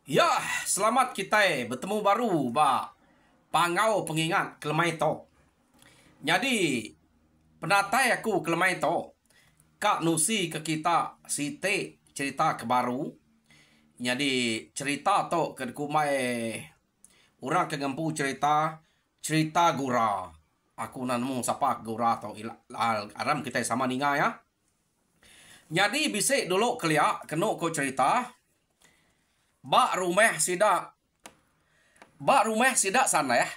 Ya, selamat kita bertemu baru ba pangau pengingat kelemai to. Jadi penatai aku kelemai to. Kak Nusi ke kita site cerita ke baru. Jadi cerita to ke kumai orang ke gempu cerita gura. Aku nanamu sapa gura to aram kita sama ninga ya. Jadi bisik dulu kelia kena ko cerita. Bak rumah sidak sana ya.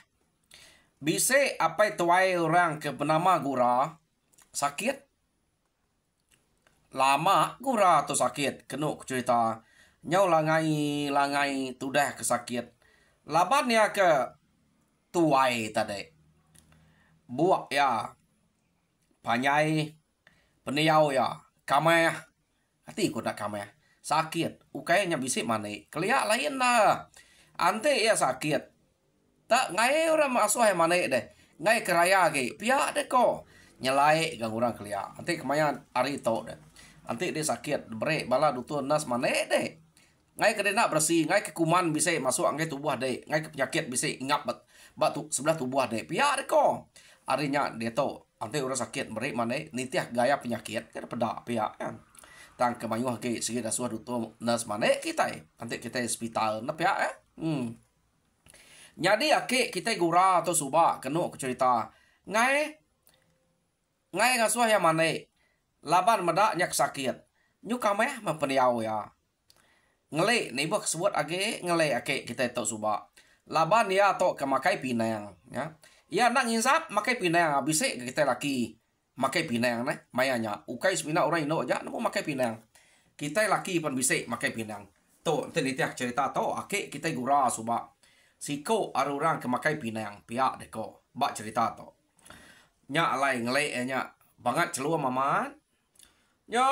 Bisa apa tuai orang ke bernama gura sakit. Lama gura tu sakit. Kena cerita. Nyau langai tudah ke sakit. Laban ya ke tuai tadi. Buak ya. Panyai. Peniau ya. Kameh. Hati aku nak kameh. Sakit. Ukainya bisik mana. Keliak lain lah. Ante ya sakit. Tak ngai orang masuk yang mana deh. Ngai keraya ke. Pihak deh ko. Nyelai gang orang keliak. Ante kemayan hari to deh. Ante dia sakit. Break bala dutur nas mana deh. Ngai kena bersih. Ngai ke kuman bisa masuk ngai tubuh deh. Ngai ke penyakit bisa ingap batu sebelah tubuh deh. Pihak deh ko. Harinya dia to. Ante orang sakit. Break mana. Nitiah gaya penyakit. Kan pedak pihak kan. Tang kemayuh ke segi dasuah dutur nas mana kita Ante kita hospital. Nah pihak Jadi ake kita gura atau subak kena aku cerita. Ngai ngasuh yang mana? Laban medaknya sakit. Nyu kameh mempeniau ya. Ngele ni bok sebut age ngele ake kita tahu subak. Laban ya to ke makai pinang ya. Ya nak nginsap makai pinang bisik kita laki. Makai pinang nah mayanya. Ukai sepina orang Indo aja namu makai pinang. Kita laki pun bisik makai pinang. To nanti tiak cerita to ake kita gura subak. Siko arurang kemakai pinang pihak deko bak cerita to nya alai ngelek nya banget celua maman nya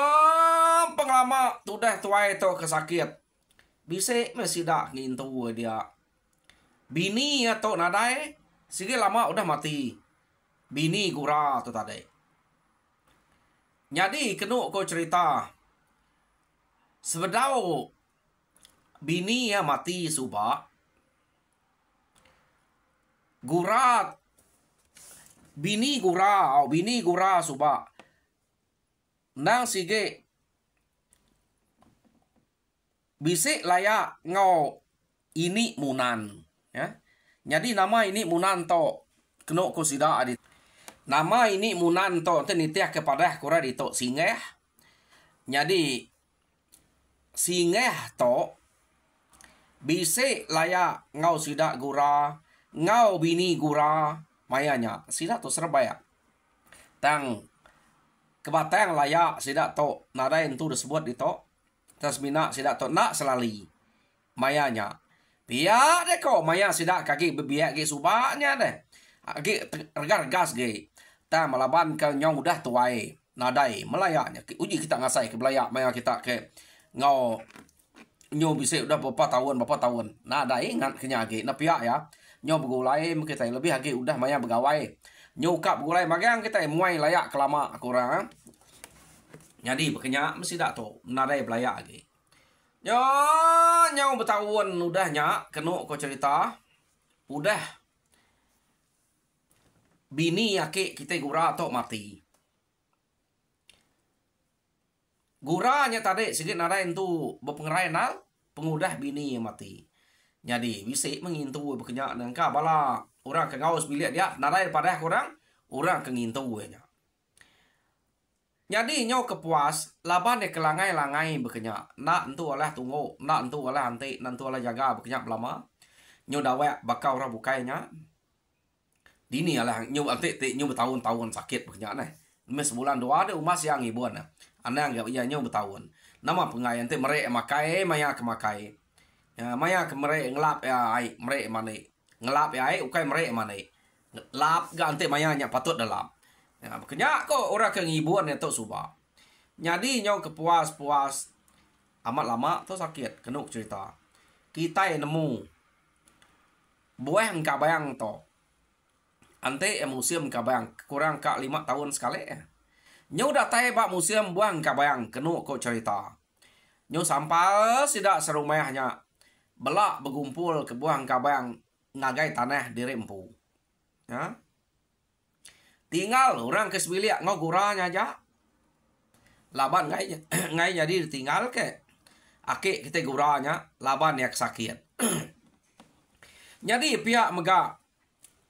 penglama tudah tuai to kesakit bise masih dak ngintu dia bini atau nadai sige lama udah mati bini gura tu tadi jadi kenu ko cerita sebedau bini ya mati subak gurat bini gura suba nang sige bisik layak ngau ini munan ya jadi nama ini munan to kena ko sida adit nama ini munan to tenitiah kepada kura dito singeh jadi singeh to bisik layak ngau sida gura ngau bini gura mayanya sida to serbaya tang kebatang layak sida to nadain tu disebut dito tasmina sida to nak selali mayanya pia deh ko maya sida kaki bebiak ge subaknya deh agi regar gas ge tang malaban ke nyong udah tuai nadai melayaknya uji kita ngasai ke belayak maya kita ke ngau nyo bisa udah berapa tahun nada ingat kenyage na pihak ya nyo begulai kita lebih lagi udah maya begawai nyukap begulai magang kita muai layak kelama kurang jadi bekenya mesti dak to nada belayak lagi nyo bertahun udahnya kena ko cerita udah bini yake kita gura to mati guranya tadi sedikit nada itu berpengerai pengudah bini mati jadi bisa mengintu bekenya nangka bala orang ke ngaus bilik dia nada pada orang ke ngintu nya jadi nyau kepuas laban de kelangai bekenya nak entu olah tunggu nak entu olah ante nantu olah jaga bekenya lama nyau dawek bakau ora bukainya dini alah nyau ante nyau bertahun-tahun sakit bekenya nah mes bulan dua ada umas yang ibuan anda anggap iya nyau bertahun nama pengai ante merek makai maya ke makai ya maya ke merek ngelap ya ai merek mana ngelap ya ai ukai merek mana lap ga ante maya nya patut dalam ya bekenya ko ora ke ngibuan ya to suba jadi nyau kepuas amat lama to sakit kenuk cerita kita nemu buah engka bayang to ante museum kabayang kurang ka 5 tahun sekali ya. Nyo datai bak museum buang kabayang kenu ko cerita. Nyo sampai sidak serumahnya belak berkumpul ke buang kabang ngagai tanah di rempu. Ya. Tinggal orang ke sebilik ngau guranya aja. Laban ngai ngai jadi tinggal ke akik kita guranya laban yak sakit. Jadi pihak mega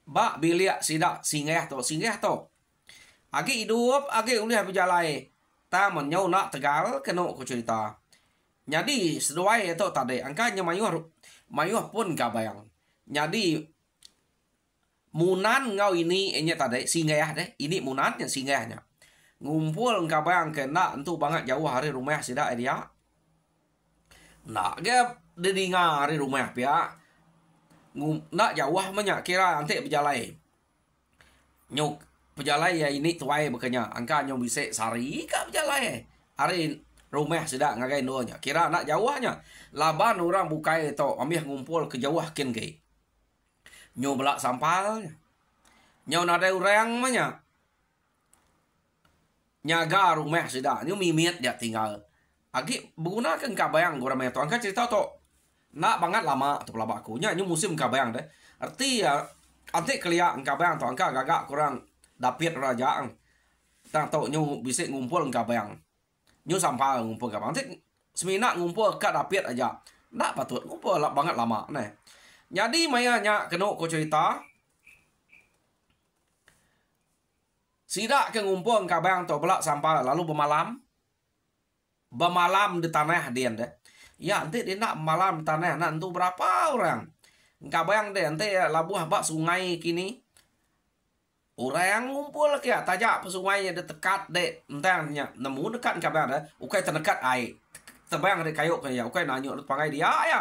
bak bilik sidak singgah to. Agi hidup agi ulih berjalai. Ta menyau nak tegal kena ku cerita. Jadi seduai itu tadi angkanya mayuh pun kabayang. Jadi munan ngau ini enya tadi singgah deh. Ini munannya singgahnya. Ngumpul kabayang kena entu banget jauh hari rumah sidak dia. Nak dia dengar hari rumah pihak. Nak jauh banyak kira nanti berjalai. Nyuk berjalai ya ini tuai bekenya. Angka nyok bisa sari ka berjalai. Hari rumah sidak ngagai doanya. Kira nak jauhnya. Laban orang bukai itu ambil ngumpul ke jauh kin ke. Nyok belak sampal. Nyok nada orang banyak. Nyaga rumah sidak. Nyok mimit dia tinggal. Agi menggunakan kabayang gua ramai tu. Angka cerita tu. Nak banget lama tu pelabak aku. Nyok musim kabayang deh. Arti ya. Antik kelia kabayang tu. Angka gagak kurang dapit raja. Tang tu nyok bisa ngumpul kabayang. Nyok sampal ngumpul kabayang. Antik semina ngumpul kat dapit aja. Nak patut ngumpul banget lama. Nah. Jadi mayanya kena ko cerita. Sidak ke ngumpul kabayang tu belak sampal lalu bermalam. Bermalam di tanah dia deh. Ya nanti dia nak malam di tanah nak tu berapa orang. Kabayang deh nanti labuh bak sungai kini. Orang ngumpul ke tajak pe sungainya de dekat deh. Entahnya nemu dekat kabayang deh. Ukai terdekat air. Terbayang deh kayu kaya ukai nanya pangai dia ya.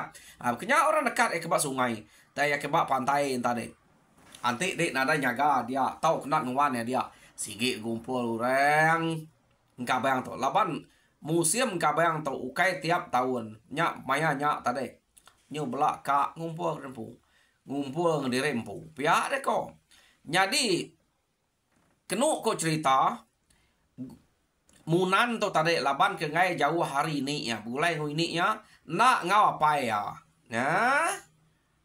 Kenya orang dekat ke bak sungai. Taya ke bak pantai entah deh. Nanti dek nada nyaga dia tahu kena nguan ya dia. Sigit gumpul orang kabayang tu. Laban musim kabayang tu ukai tiap tahun. Nyak maya nyak tadi. Nyu belak kak ngumpul rempu. Ngumpul di rempu. Pihak deh ko. Jadi kenu ko cerita munan tu tadi laban ke ngai jauh hari ini ya. Bulai ini ya. Nak ngau apa ya. Nah.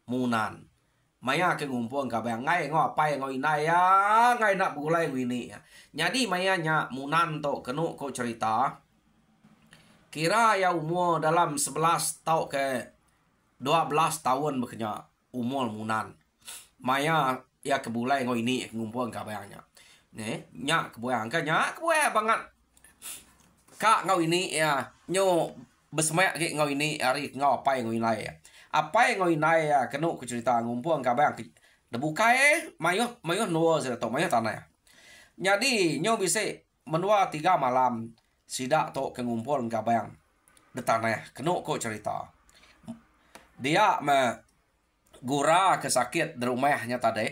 Munan. Maya ke ngumpul kabayang ngai ngau apa ngau inai ya. Ngai nak bulai ini ya. Jadi maya nyak munan tu kenu ko cerita. Kira ya umur dalam 11 tahun ke 12 tahun bekenya umur munan. Maya ya kebulai ngau ini ngumpul kabayangnya. Nih, nyak kebuang ka nyak kebuang banget. Kak ngau ini ya nyo besmek ke ngau ini hari ngau apa ngau inai ya. Apa ngau inai ya kenu ku cerita ngumpul kabayang debukai mayuh nuo sira to mayuh tanah ya. Jadi nyo bisa menua 3 malam sidak to ke ngumpul kabayang de tanah kenu ku cerita. Dia me gura kesakit di rumahnya tadi.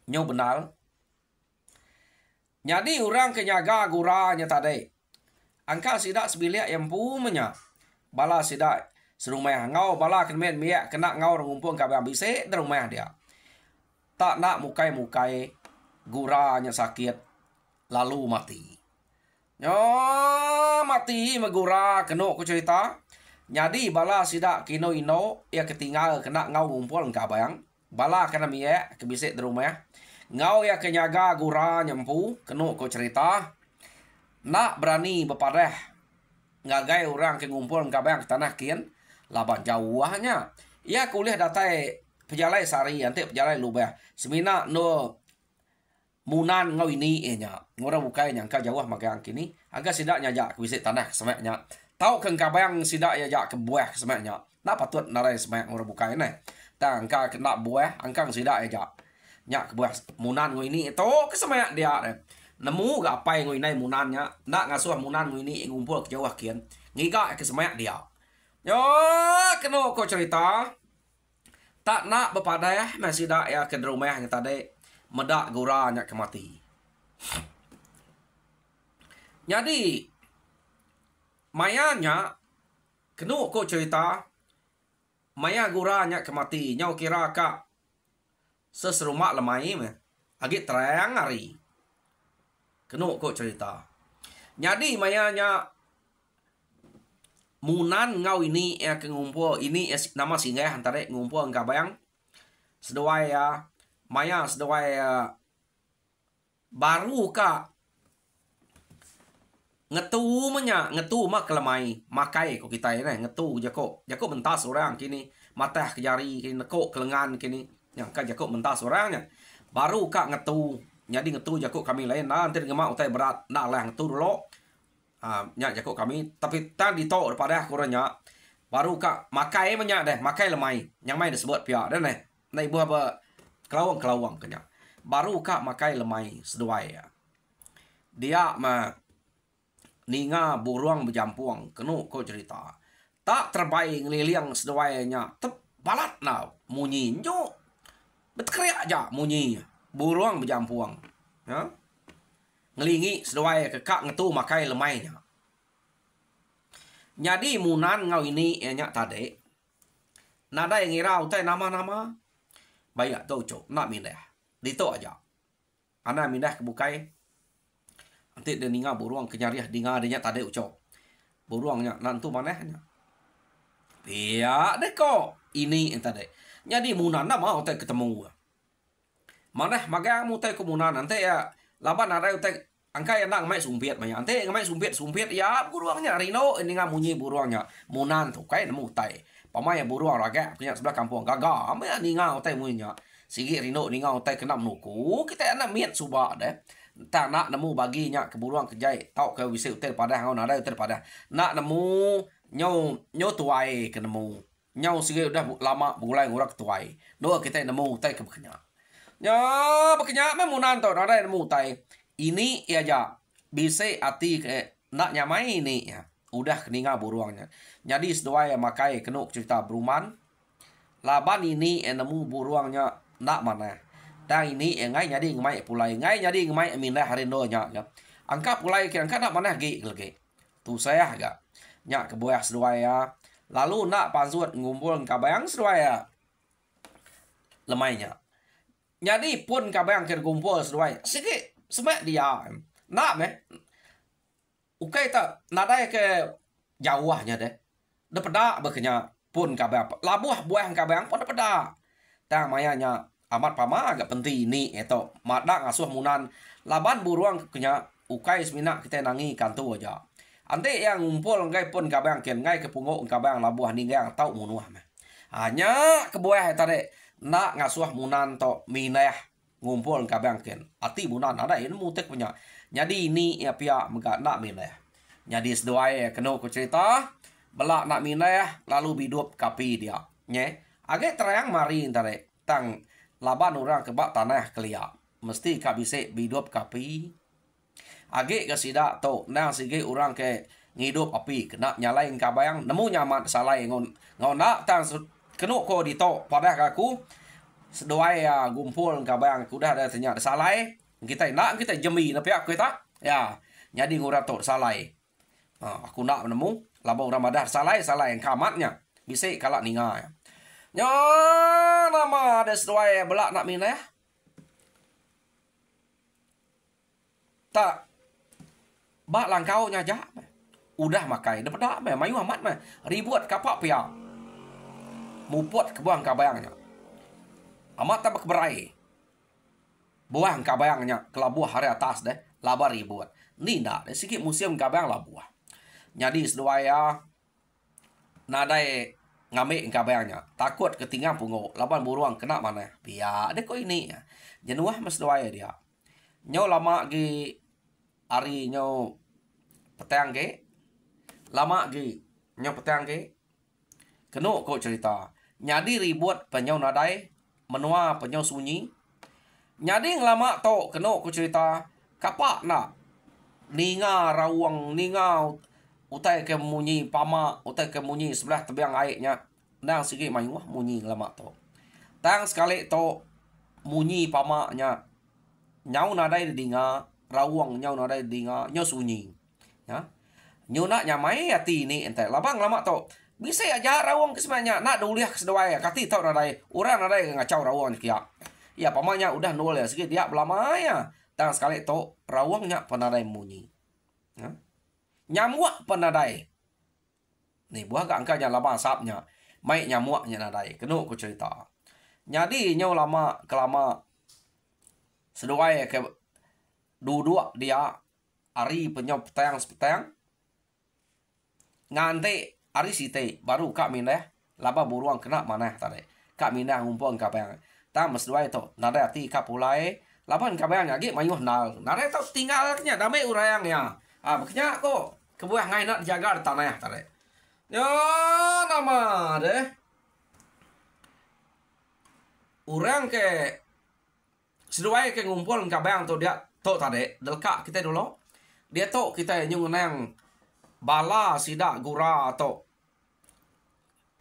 Nyo benar. Jadi orang kenyaga guranya tadi. Angka sidak sebilik yang pumanya. Bala sidak serumah ngau bala kemen miak kena ngau ngumpul kabayang bisik di rumah dia. Tak nak mukai-mukai guranya sakit lalu mati. Yo mati megura kena ku cerita. Jadi bala sidak kino ino ia ketinggal kena ngau ngumpul kabayang. Bala kena miak kebisik di rumah. Ngau ya kenyaga gura nyempu kenu ko cerita. Nak berani bepadah ngagai orang ke ngumpul kabayang ke tanah kian laban jauhnya. Ia kuliah datai pejalai sari nanti pejalai lubah. Semina no munan ngau ini nya. Ngora bukai nyangka jauh magang kini agak sidak nyajak ke bisik tanah semaknya. Tahu ke kabayang sidak nyajak ke buah semaknya. Nak patut narai semak ngora bukai nah. Tang angka kena buah angkang sidak nyajak. Nyak kebuah munan ngui ini itu kesemak dia nemu gak apa yang ngui ini munannya nak ngasuh munan ngui ini ngumpul ke jauh kian ngiga kesemak dia yo kena ko cerita tak nak bepadah masih dak ya ke rumahnya tadi medak guranya kemati. Jadi mayanya kena ko cerita maya guranya kemati nyau kira kak seserumak lemai meh agak terang hari kenu ko cerita. Jadi mayanya munan ngau ini ya ke ngumpul ini ya nama singgah antara ngumpul engka bayang sedawai ya maya sedawai ya baru ka ngetu mah kelemai makai ko kita ini ngetu jako mentas orang kini matah ke jari kini neko kelengan kini yang ka jako mentas orangnya baru ka ngetu jadi ngetu jako kami lain nanti ngemak utai berat nak lah ngetu dulu nya jako kami tapi tan ditok daripada kurangnya baru ka makai banyak deh makai lemai yang main disebut pihak dan nih buah apa kelawang kenya baru ka makai lemai seduai ya dia mah ninga buruang berjampuang kenu ko cerita tak terbaik ngeliliang seduainya tep balat na munyi nyo betkriak aja munyi buruang berjampuang ya ngelingi seduai kekak ngetu makai lemainya jadi munan ngau ini nya tade nada yang ngirau teh nama-nama banyak tau cok nak mindah dito aja ana mindah ke bukai nanti dia ninga buruang kenyariah dinga adanya tade ucok buruangnya nantu manehnya pia deko ini tade jadi munan nama teh ketemu maneh magang mu teh kemunan nanti ya laban ada teh angka yang nak mai sumpit mah ante ngamai sumpit ya buruangnya rino ini ngamunyi buruangnya munan tuh kai nemu tai pamaya buruang raga punya sebelah kampung gaga ame ninga tai munya sigi rino ninga tai kena nuku kita anak miet suba deh tak nak nemu baginya ke buruang kejai tau ke wisi hotel pada ngau nada hotel pada nak nemu nyo tuai ke nemu nyau sigi udah lama bulai ngurak tuai doa kita nemu tai ke bekenya nya bekenya me munan to nada nemu tai ini ya ja bisa ati ke nak nyamai ini ya udah keninga buruangnya jadi sedoai makai kenuk cerita beruman laban ini nemu buruangnya nak mana dan ini ngai jadi ngai pulai ngai jadi ngai mindah harindo nya angka pulai kira angka nak mana gi lagi tu saya agak nya ke buah sedoai ya lalu nak pansuat ngumpul kabayang sedoai ya lemainya jadi pun kabayang ke kumpul sedoai sikit semak dia nak meh ukai tak nadai ke jauhnya deh depeda bekenya pun kabang labuh buah kabang pun depeda tang mayanya amat pama agak penting ini itu madak ngasuh munan laban buruang kenya ukai semina kita nangi kantu aja ante yang ngumpul ngai pun kabang ken ngai ke pungo kabang labuh ninggang tau munuah meh hanya ke buah tadi nak ngasuh munan to minah ngumpul kabang ken ati munan ada ilmu tek punya jadi ini ya pihak megak nak minah jadi sedoai kena ku cerita belak nak minah lalu bidup kapi dia nye agak terang mari tare tang laban orang kebak tanah kelia mesti ka bisa bidup kapi agak ke sida to nang sige orang ke ngidup api kena nyalain kabayang nemu nyaman salai ngon nak tang kena ko dito pada kaku sedoai ya gumpul kabayang kuda ada ternyata salai kita nak kita jemi na pihak kita ya jadi ngurang to salai aku nak menemu labau Ramadan salai yang kamatnya bisa kalak ninga ya nya nama ada sedoai belak nak minah tak bak langkau nya aja udah makai dapat dak mayu amat mah ribuat kapak pihak muput kebuang kabayangnya amat tak berai buah kabayangnya kelabuh hari atas deh labar ribuat ni ndak deh sikit museum kabayang labuah jadi sedoaya nadai ngambil kabayangnya takut ketinggalan pungo laban buruang kena mana biar deh kok ini ya jenuah mas doaya dia nyau lama gi hari nyau petang ge lama gi nyau petang ge kenu kok cerita nyadi ribut penyau nadai menua penyau sunyi nyadi lama to kenu kok cerita kapak nak ninga rawang ninga utai ke munyi pama utai ke munyi sebelah tebiang airnya nang sigi mayuh munyi lama to tang sekali to munyi pama nya nyau nadai dinga rawang nyau nadai dinga nyo sunyi ya nyo nak nyamai ati ni ente labang lama to bisa aja rawang kesemanya nak duliah kesedoai kati tau nadai urang nadai ngacau rawang kia ya pamanya udah nol ya sigi dia belama ya tang sekali to rawangnya penadai munyi ya nyamuk penadai Nih buah gak angkanya lama sapnya. Mai nyamuaknya nadai. Kenu ku cerita. Jadi nyau lama kelama seduai ke duduk dia ari penyop petang ngante ari site baru kak mindah laba buruang kena mana tadi kak mindah ngumpul kabang ta mas duai to nada ti kak pulai laban kabang lagi mayuh nal nada to tinggalnya damai urayangnya makanya kok kebuah ngai nak jaga tanah tadi ya nama deh urang ke seduai ke ngumpul kabang to dia to tadi delka kita dulu dia to kita nyung nang bala sida gura atau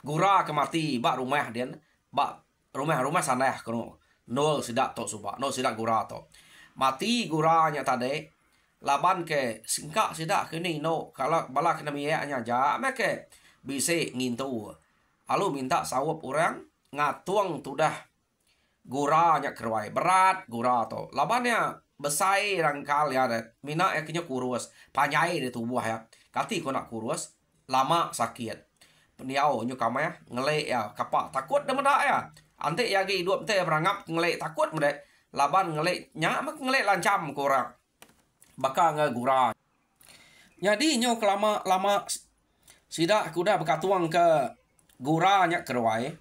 gura kemati bak rumah dia bak rumah sana kono nol sida to suba nol sida gura to mati guranya tadi laban ke singka sida kini no kalau bala kena mianya ja make bisa ngintu lalu minta sawap orang ngatuang tudah guranya kerwai berat gura to labannya besai rangkal ya mina eknya kurus panjai di tubuh ya kati ko nak kurus lama sakit peniau nyu kama ya ngelek ya kapak takut dah meda ya ante ya gi hidup teh berangap ngelek takut meda laban ngelek nya mak ngelek lancam kurang bakal ngegura jadi nyu kelama lama sida kuda bekatuang ke guranya kerwai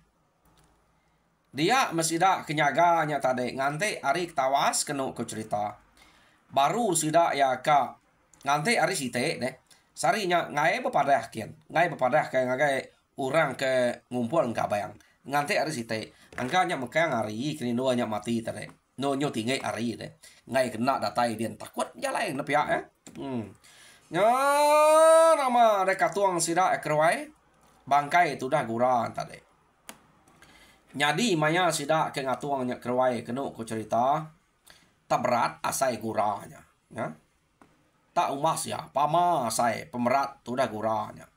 dia mesida kenyaganya tadi ngante ari tawas kenu ku cerita baru sida ya ka ngante ari site deh sarinya ngai bepadah kian ngai bepadah kayak ngai orang ke ngumpul enggak bayang ngante ari site angkanya mekang ari kini nuanya mati tadi no nyo tinggai ari deh ngai kena datai dia takut jalan nepi ya nya nama reka tuang sida ekrwai bangkai itu dah guran tadi nyadi maya sida ke ngatuangnya kerwai kenu ku cerita tak berat asai guranya ya tak umas ya pama asai pemerat tu dah guranya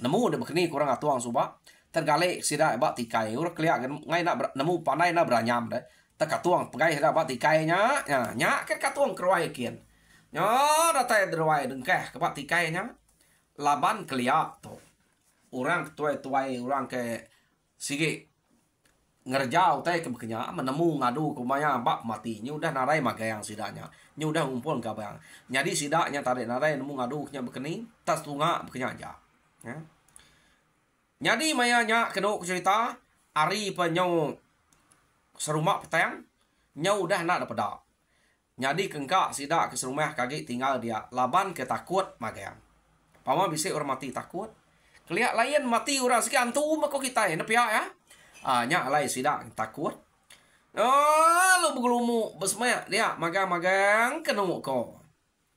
nemu de bekeni kurang ngatuang suba tergale sida bak tikai ur keliak ngai nak nemu pandai na beranyam de tak katuang pegai sida bak tikainya nya ke katuang kerwai kian nya datai derwai dengkeh ke bak tikainya laban keliak to orang tuai orang ke sige ngerjau teh kebeknya menemu ngadu kumanya bak mati nyu udah narai magayang sidanya nyu udah ngumpul kabang nyadi sidanya tarik narai nemu ngadu nya bekeni tas tunga bekenya aja ya nyadi mayanya kena cerita ari penyau serumah petang nyu udah nak dapat nyadi kengka sida ke serumah kaki tinggal dia laban ketakut magayang pama bisa orang mati takut kelihat lain mati orang sekian tu mako kita ya nepia ya nya alai sida takut lu begulumu besmaya dia magang kenu ko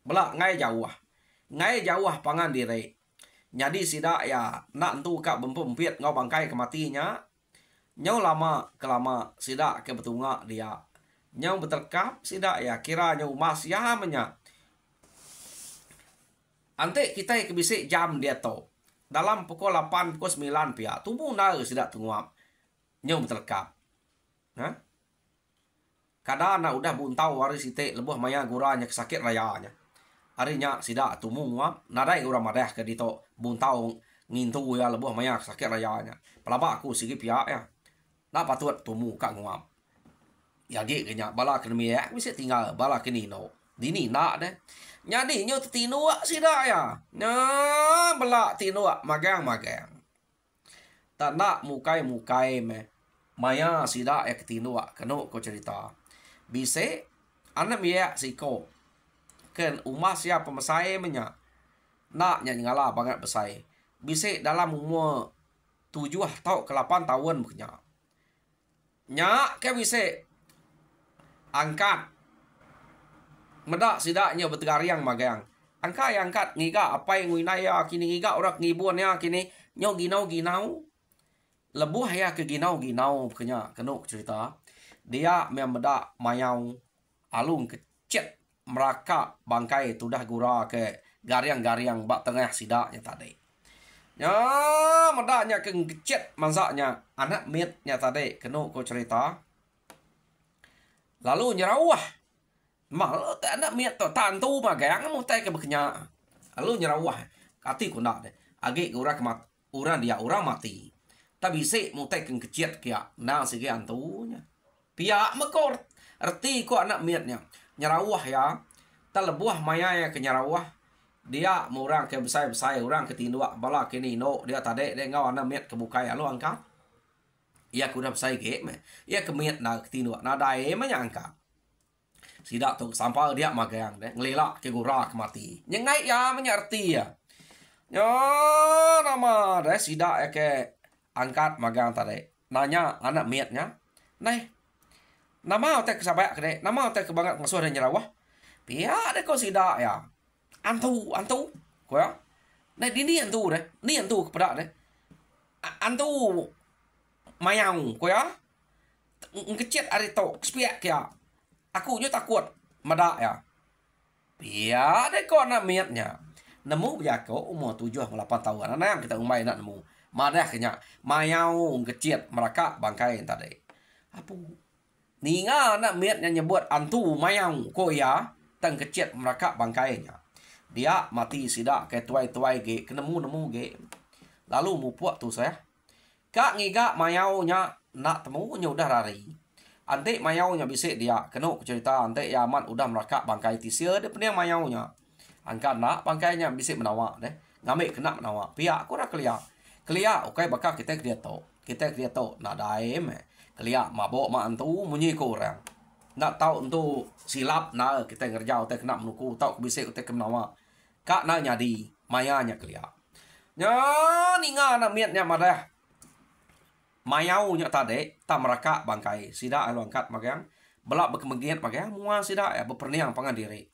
belak ngai jauh pangan diri nyadi sida ya nak entu kak bempempiet ngau bangkai kematinya nyau lama kelama sida ke betunga dia nyau beterkap sida ya kira nyau mas ya menya ante kita ke bisik jam dia to dalam pukul 8 pukul 9 pia tubuh na sida tunguap nyau terkap kadana udah buntau hari site lebuh maya guranya kesakit rayanya harinya sida tumu nguap nadai urang madah ke dito buntau ngintu ya lebuh maya kesakit rayanya pelaba aku sigi pia ya na patut tumu kak nguap ya ge kenya bala kene ya bisa tinggal bala kini no dini nak deh nyadi nyu tinua sida ya nya bala tinua magang tak nak mukai me maya sida ek tinua kenu ko cerita bise anak ya siko ken umas ya pemesai menya nak nya ngala banget besai bise dalam umur 7 atau ke 8 tahun punya nya ke bise angkat medak sidaknya bertegariang magang angka yang angkat ngiga apa yang winaya kini ngiga orang ngibun ya kini nyo ginau lebuh ya ke ginau kenya kenu cerita dia memeda mayau alung kecet meraka bangkai tudah gura ke gariang bak tengah sidaknya tadi ya medaknya ke kecet masaknya anak mitnya tadi kenu ko cerita lalu nyerawah mal anak mit to tantu magang mutai ke bekenya lalu nyerawah kati kuna deh agi gura kemat orang dia orang mati. Tapi se mutai keng keciat kia na sige antunya. Pia mekor erti ko anak miatnya. Nyarawah ya. Telebuah maya ya ke nyarawah. Dia orang ke besai-besai orang ke tindua bala kini no dia tade dia ngau anak miat kebukai alo angkat. Ia kuda besai ke me. Ia ke miat na ke tindua na dai me angkat. Sida tu sampai dia magang deh ngelilak ke gura ke mati. Nyengai ya menyerti ya. Yo nama deh sida ke angkat magang tadi nanya anak miatnya nai nama otek sabak kede nama otek kebangat ngasuh dan nyerawah pia deh kau sida ya antu ko ya nai dini antu deh ni antu kepada deh antu mayang ko ya ngecet ari to spiak ya aku nyo takut mada ya pia deh kau anak miatnya nemu ya kau umur 7-8 tahun anak yang kita umai nak nemu madah kenya mayau ngeciat mereka bangkai tadi. Apa? Ninga nak miat yang nyebut antu mayau ko ya tang keciat mereka bangkainya. Dia mati sida ke tuai-tuai ge kenemu ge. Lalu mupuak tu saya. Kak ngiga mayau nya nak temu nya udah rari. Ante mayau nya bisik dia kena cerita ante yaman udah mereka bangkai tisia de peniang mayau nya. Angkat nak bangkainya bisik menawa deh. Ngamik kena menawa. Pihak aku dah kelia. Kelia, okay, bakal kita kelia to, nak daim, kelia mabok ma antu munyi ko orang, nak tahu untuk silap na kita ngerjau kita kena menuku tahu bisa kita kemenawa, kak na nyadi mayanya kelia, nya ninga na miatnya madah, mayau nya tade, tak meraka bangkai, sida alu angkat magang, belak berkemengiat magang, mua sida ya berperniang pangan diri,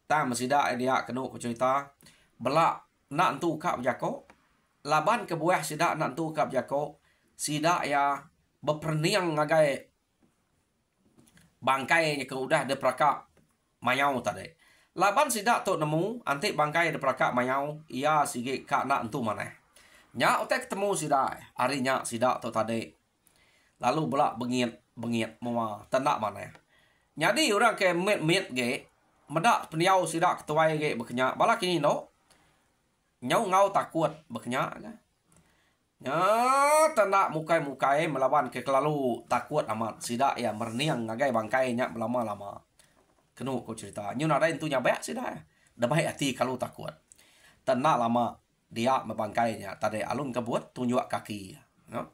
tak mesida dia kena cerita, belak nak antu kak berjako. Laban kebuah sida nak tu kap jako sida ya beperniang ngagai bangkai nya ke udah de prakak mayau tadi. Laban sida tu nemu antik bangkai de prakak mayau ia sige kak nak entu mana. Nya otek ketemu sida hari nya sida tu tadi. Lalu belak bengit mua tenak mana. Jadi orang ke met ge medak peniau sida ketuai ge bekenya bala kini no. Nyau ngau takut beknya kan. Ya tenak mukai melawan ke kelalu takut amat sida ya merniang ngagai bangkai nya lama-lama. Kenu ko cerita. Nyu nada intunya baik sida ya. Da baik hati kalau takut. Tenak lama dia membangkainya tadi alun kebuat tunjuk kaki. No?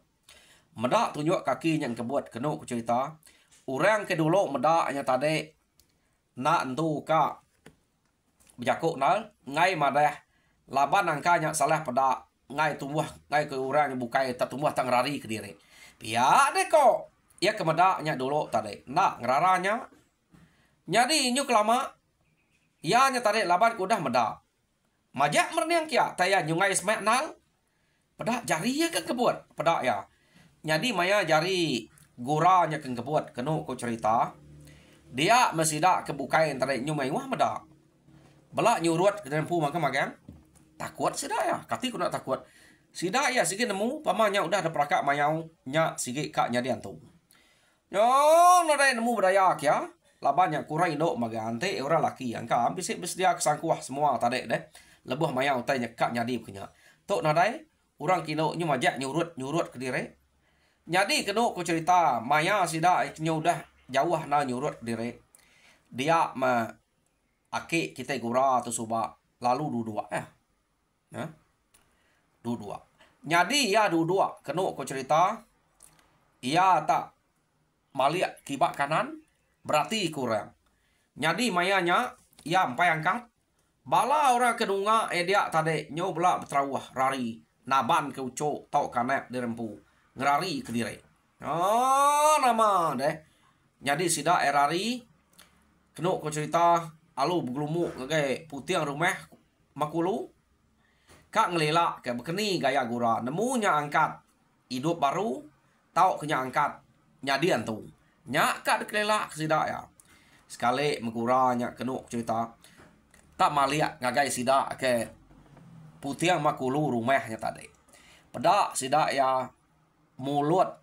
Medak tunjuk kaki yang kebuat kenu ko cerita. Orang ke dulu medak nya tadi nak entu ka berjakuk nal ngai madah laban angkanya salah pada ngai tumbuh ngai ke orang yang bukai tak tumbuh tang rari ke diri. Pia deh kok. Ya kemedaknya dulu tadi. Nak ngeraranya. Jadi nyu kelama. Ya nya tadi laban kudah medak. Majak merniang kia. Taya nyu ngai semek nal. Pedak jari ya kan kebuat. Pedak ya. Jadi maya jari guranya kan kebuat. Kenu ko cerita. Dia mesidak kebukai tadi nyu mai wah medak. Belak nyurut ke dalam pu makan. Takut sida ya, kati ku nak takut. Sida ya sige nemu pamanya udah ada prakak mayau nya sige kak nya diantu. Yo no dai nemu berayak ya. Labanya kurai do magante ora laki angka bisik bersedia kesangkuah semua tadi deh. Lebuh mayau tanya kak nya di punya. Tok nadai orang kino nyu majak nyurut ke dire. Jadi keno ku cerita maya sida nya udah jauh na nyurut ke dire. Dia ma aki kita gura tu suba lalu dua ya. Ya. Dua. Jadi ya dua. Kenu ko cerita. Ia tak maliak kibak kanan. Berarti kurang. Jadi mayanya. Ia empai angkat. Bala orang kedunga dia tadi. Nyo belak berterawah rari. Naban ke ucok. Tau kanak dirempu. Ngerari ke diri. Oh nama deh. Jadi sida erari. Kenu ko cerita. Alu bergelumuk. Ngagai putih rumah. Makulu. Kak ngelilak ke bekeni gaya gura. Nemunya angkat. Hidup baru. Tau kenya angkat. Nyadian tu. Nyak kak dekelilak sida ya. Sekali meguranya kenu cerita. Tak maliak ngagai sida ke. Putiang makulu rumahnya tadi. Pedak sida ya. Mulut.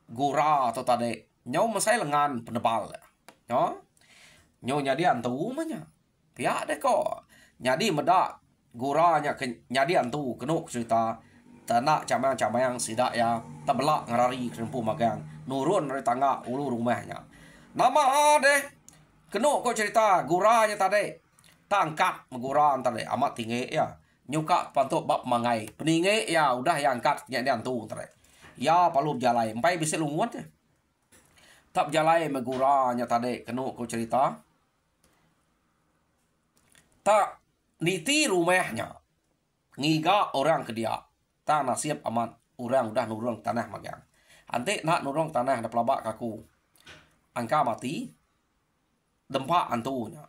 Gura atau tadi. Nyau masai lengan penebal. Nyau nyadian tu umanya. Pihak deh kok. Nyadi medak. Guranya nyadian tu kenu cerita Tanah camayang sidak ya tabelak ngarari kerempu magang nurun dari tangga ulu rumahnya. Nama deh kenu kok cerita guranya tadi tangkat menguran tadi amat tinggi ya nyuka pantuk bab mangai peningi ya udah yang angkat nya diantu tadi ya palu jalai empai bisa lunguat ya tak jalai meguranya tadi kenu kok cerita tak niti rumahnya ngiga orang ke dia tak nasib aman orang udah nurung tanah magang ante nak nurung tanah ada pelabak kaku angka mati dempak antunya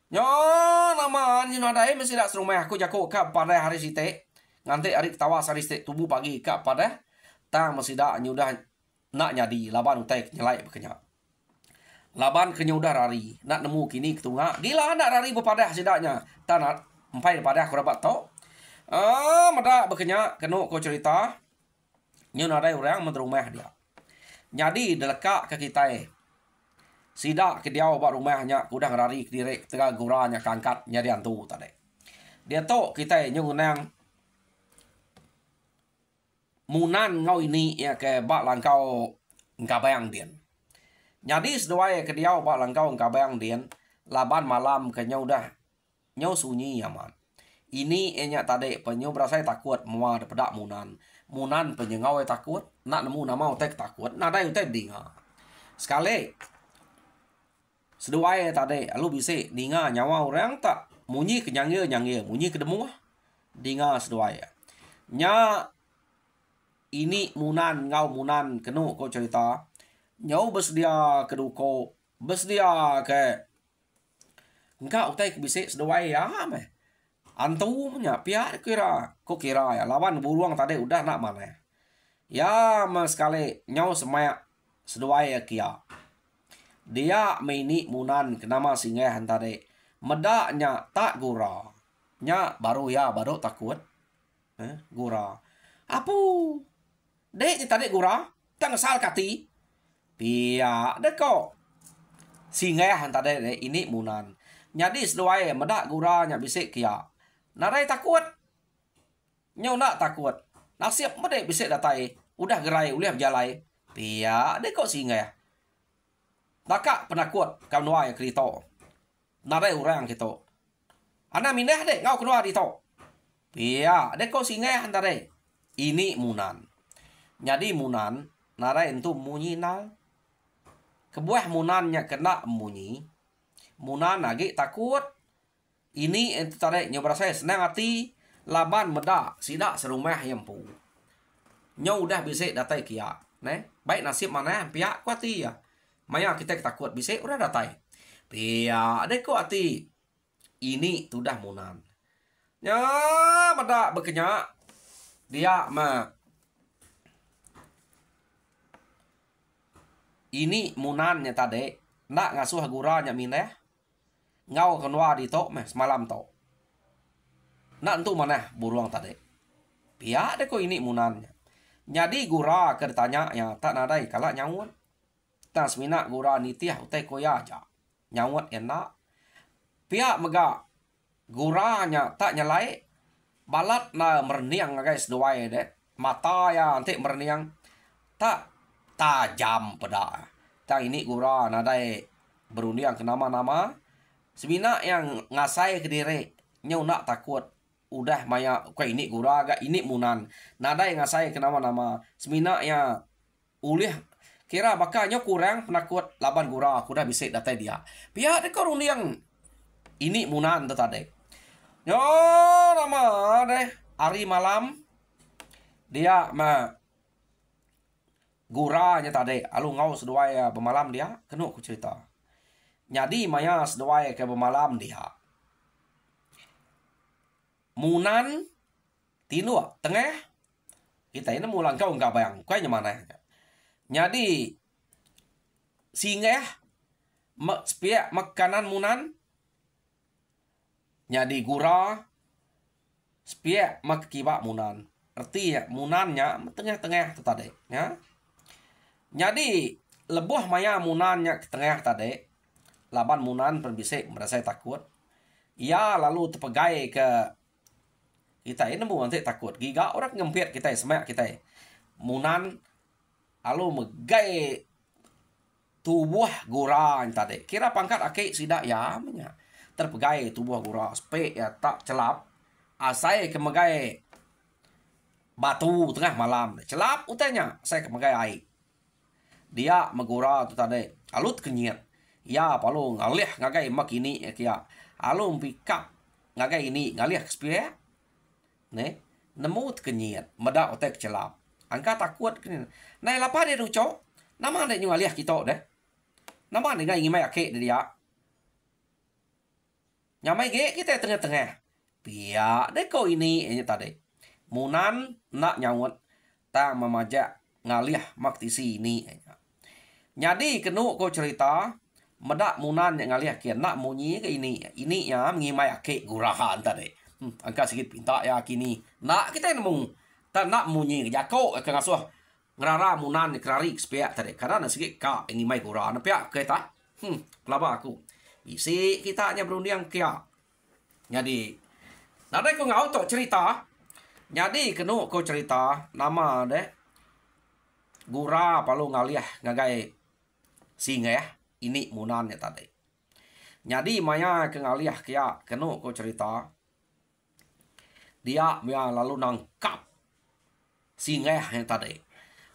nyo nama ni nadai mesti dak serumah aku jago ka pada hari site nganti hari tawa hari site tubuh pagi ka pada tang mesti dak nyudah nak nyadi laban utai nyelai bekenya laban kenyudah rari nak nemu kini ketunga gila nak rari bepadah sidaknya tanat empai pada aku dapat to mada bekenya kenu ko cerita nyu nadai orang menterumah dia nyadi deleka ke kita sidak ke dia obat rumahnya udah ngerari ke diri tengah guranya kangkat nyari antu tadi dia to kita nyu nang munan ngau ini ya ke bak langkau ngkabayang dien nyadi seduai ke dia obat langkau ngkabayang dien laban malam ke nyau dah nyau sunyi aman ini enya tadi penyu berasa takut mua pedak munan penyengau takut nak nemu nama otek takut nada otek dinga sekali seduai tadi alu bisa dinga nyawa orang tak munyi kenyangnya munyi kedemu dinga seduai nya ini munan ngau munan kenu ko cerita nyau bersedia keduko bersedia ke engkau otek bisa seduai ya meh antumnya pihak kira ya lawan buruang tadi udah nak mana ya mas sekali nyau semaya seduai kia dia meni munan kenama singgah tadi medaknya tak gura nya baru takut gura apu dek tadi gura tak ngesal kati pihak deko singgah tadi ini munan nyadi seduai medak guranya bisik kia narai takut nyau nak takut nasib mede bisa datai udah gerai uliah berjalai pia de kok singa ya taka penakut kau noa ya krito narai orang gitu ana mindah de ngau keluar di to pia de kok singa antare ini munan nyadi munan narai entu munyi nal kebuah munannya kena munyi munan lagi takut ini ente tarik nyoba saya senang hati laban meda sidak serumah yang pu nyau udah bisa datai kia baik nasib mana pihak kuati ya maya kita takut bisa udah datai pihak dek kuati ini sudah munan nya meda bekenya dia ini munannya tadi nak ngasuh guranya mineh ngau kenwa di to meh semalam to nak entu mana buruang tadi pihak deko ini munannya nyadi gura kertanya ya tak nadai kala nyawut tas mina gura nitiah utai koya aja nyawut enak pihak mega guranya tak nyalai balat na merniang guys doai de mata ya nanti merniang tak tajam pada tak ini gura nadai beruniang ke nama-nama semina yang ngasai ke diri nyau nak takut udah maya kau ini gura agak ini munan nada yang ngasai ke nama-nama semina ya ulih kira bakanya kurang penakut laban gura aku dah bisa datai dia pihak dekor yang ini munan tu tadi yo nama deh hari malam dia guranya tadi alu ngau sedua ya bemalam dia kenu aku cerita nyadi maya seduai ke bemalam dia munan tinu tengah kita ini mulang kau enggak bayang kau mana nyadi singgah spiak makanan munan nyadi gura spiak makiba munan arti ya munannya tengah-tengah tu tadi ya nyadi lebuh maya munannya ke tengah tadi laban munan perbisik merasa takut ia lalu terpegai ke kita nemu nanti takut giga orang ngempit kita semak kita munan alu megai tubuh gurang tadi kira pangkat ake sidak ya menya terpegai tubuh gura spe ya tak celap asai kemegai batu tengah malam celap utanya saya kemegai air dia megura tu tadi alut kenyit ya palu ngalih ngagai makini kia alu pikap ngagai ini ngalih spia ne nemu kenyit medak otek celap angka takut kini nai lapa dia ruco nama ada ngalih kita deh nama ada ngai ngimai ake dia nyamai ge kita tengah-tengah pia deko ini tadi munan nak nyawut ta memajak ngalih maktisi ini jadi kenu ko cerita medak munan yang ngalih kian nak munyi ke ini ya ngimai ake gurahan tadi angka sikit pinta ya kini nak kita nemu tak nak munyi jako ke ngasuh ngerara munan kerari spea tadi karena sikit ka ngimai gurahan pia kita kelaba aku isi kita hanya berunding kia jadi nadai ko ngau to cerita jadi kenu ko cerita nama deh gura palu ngaliah ngagai singa ya ini munan ya tadi jadi maya ke ngaliah kia kenu ko cerita dia lalu nangkap singa yang tadi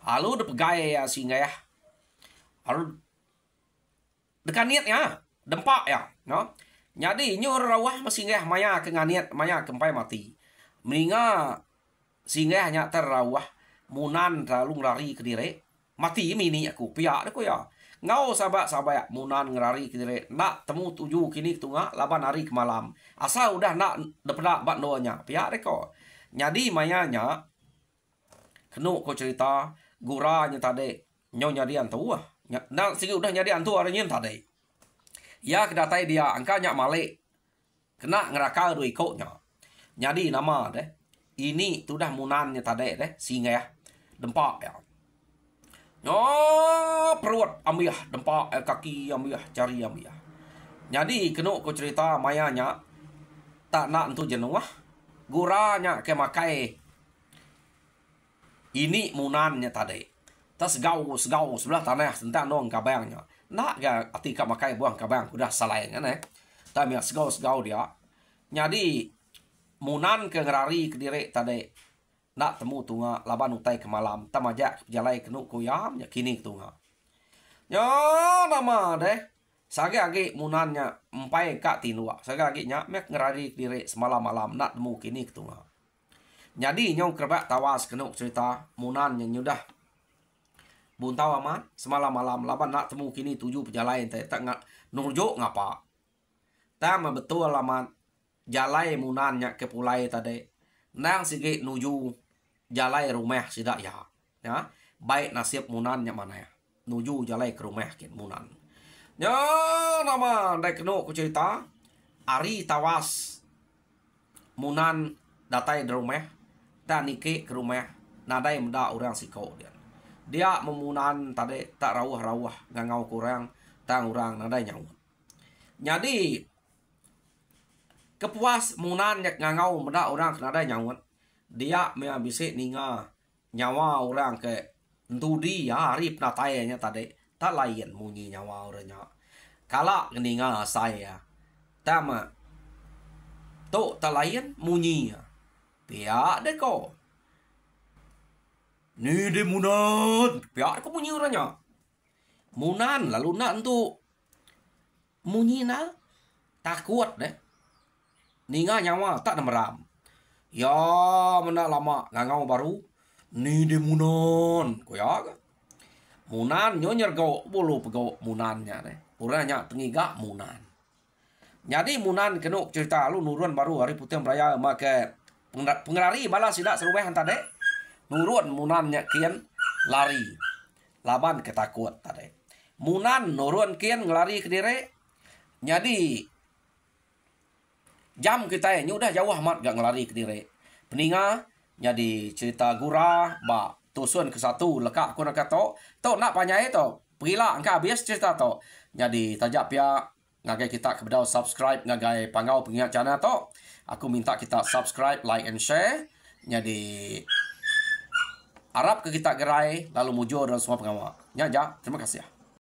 lalu depegai ya singa ya lalu dekaniat ya dempak ya no jadi nyur rawah masingah maya ke nganiat maya kempai mati meninga singa hanya terawah munan lalu ngelari ke dire mati mini aku pihak aku ya ngau sabak munan ngelari ke dire nak temu tuju kini tunga laban hari ke malam asal udah nak depedak bat doanya pihak reko jadi mayanya kenu ko cerita guranya tadi nyonya dia antua nah sigi udah nyadi antu aranya tadi ya kedatai dia angkanya malik kena ngeraka dua ikutnya jadi nama deh ini tuh dah munannya tadi deh singa ya dempak ya perut ambiah dempak kaki ambiah cari ambiah jadi kenu ko cerita mayanya tak nak untuk jenuh guranya ke makai ini munannya tadi tas gau sebelah tanah tentang nong kabangnya nak ga atika makai buang kabang udah salain kan tapi segau dia jadi munan ke ngerari ke dire tadi nak temu tunga laban utai ke malam tamajak jalai kenu kuyam ya kini tunga ya nama deh sage age munannya empai kak tinua sage age nya mek ngerari ke dire semalam malam nak temu kini tunga jadi nyong kerbak tawas kenu cerita munan yang nyudah buntau aman semalam malam laban nak temu kini tujuh pejalai tak nggak nurjo ngapa tama betul laman jalai munannya ke pulai tadi nang sige nuju jalai rumah sidak ya baik nasib munannya mana ya nuju jalai ke rumah kin munan ya nama dai kenu ku cerita ari tawas munan datai di rumah dan nike ke rumah nadai menda orang siko dia memunan tadi tak rawah ngangau kurang tang orang nadai nyawa jadi kepuas munan yak ngangau menda orang nadai nyawa dia meambisi ninga nyawa orang ke entudi ya hari penatainya tadi tak lain munyi nyawa orangnya kala ninga saya tama to tak lain munyi pihak deko ni de munan pihak ko munyi orangnya munan lalu nak untuk munyi na takut deh ninga nyawa tak meram ya mana lama ngangau baru ni de munan ko ya munan nyonyer go bulu pego munannya deh uranya tengiga munan jadi munan kenu cerita lu nurun baru hari putih beraya make pengerari balas tidak seruah tadi nurun munannya kian lari laban ketakut tadi munan nurun kian ngelari ke dire jadi jam kita ya udah jauh amat gak ngelari ke dire peninga jadi cerita gurah ba tusun ke satu lekak aku nak to nak panyai to pergilah angka habis cerita to jadi tajak pia ngagai kita kebedah subscribe ngagai pangau pengingat channel tu. Aku minta kita subscribe, like and share. Jadi harap ke kita gerai lalu mujur dan semua pengawal. Ya, terima kasih.